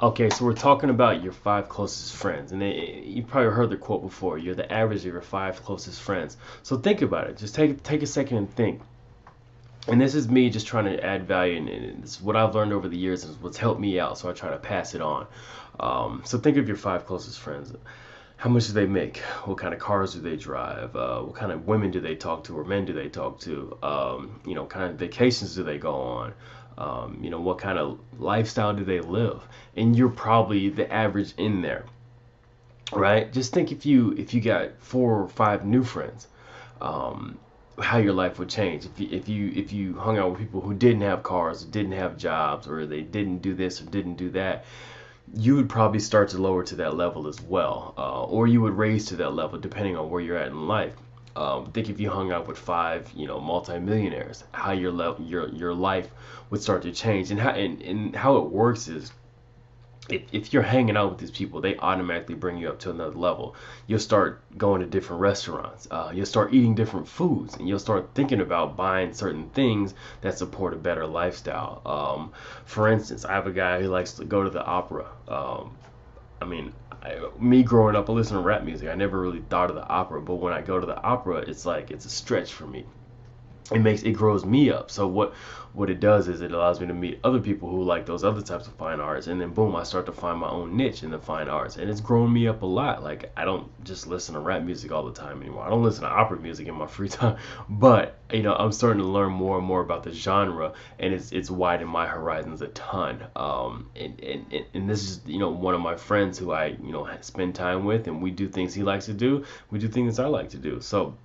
Okay, so we're talking about your five closest friends, and you probably heard the quote before. You're the average of your five closest friends. So think about it. Just take a second and think. And this is me just trying to add value, and it's what I've learned over the years, and it's what's helped me out. So I try to pass it on. So think of your five closest friends. How much do they make? What kind of cars do they drive? What kind of women do they talk to, or men do they talk to? Kind of vacations do they go on? What kind of lifestyle do they live? And you're probably the average in there, right? Just think if you got four or five new friends, um, how your life would change if you hung out with people who didn't have cars, didn't have jobs, or they didn't do this or didn't do that. You would probably start to lower to that level as well, or you would raise to that level depending on where you're at in life. Think if you hung out with five, multimillionaires, how your life would start to change, and how it works is if you're hanging out with these people, they automatically bring you up to another level. You'll start going to different restaurants. You'll start eating different foods, and you'll start thinking about buying certain things that support a better lifestyle. For instance, I have a guy who likes to go to the opera. I mean, me growing up, I listen to rap music. I never really thought of the opera, but when I go to the opera, it's like it's a stretch for me. It grows me up. So what it does is it allows me to meet other people who like those other types of fine arts, and then boom, I start to find my own niche in the fine arts, and it's grown me up a lot. Like I don't just listen to rap music all the time anymore. I don't listen to opera music in my free time, but I'm starting to learn more and more about the genre, and it's widened my horizons a ton. And this is one of my friends who I spend time with, and we do things he likes to do. We do things I like to do. So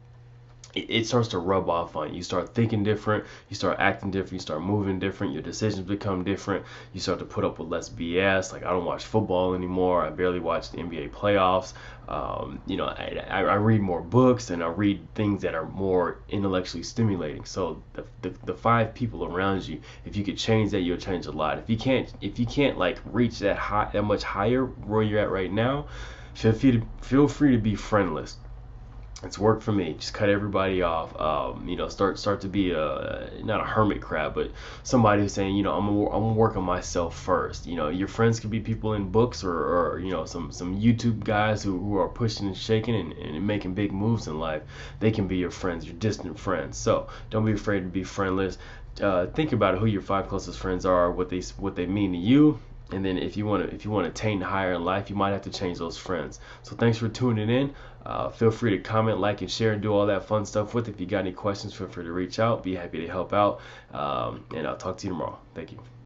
it starts to rub off on you. You start thinking different, you start acting different, you start moving different, your decisions become different, you start to put up with less BS. Like I don't watch football anymore, I barely watch the NBA playoffs. I read more books, and I read things that are more intellectually stimulating. So the five people around you, if you could change that, you'll change a lot. If you can't like reach that much higher where you're at right now, feel free to be friendless. It's worked for me. Just cut everybody off. Start to be a not a hermit crab, but somebody who's saying, I'm gonna work on myself first. Your friends could be people in books, or some YouTube guys who are pushing and shaking and making big moves in life. They can be your friends, your distant friends. So don't be afraid to be friendless. Think about who your five closest friends are, what they mean to you, and then if you want to attain higher in life, you might have to change those friends. So thanks for tuning in. Feel free to comment, like, and share, and do all that fun stuff with. If you got any questions, feel free to reach out. Be happy to help out. And I'll talk to you tomorrow. Thank you.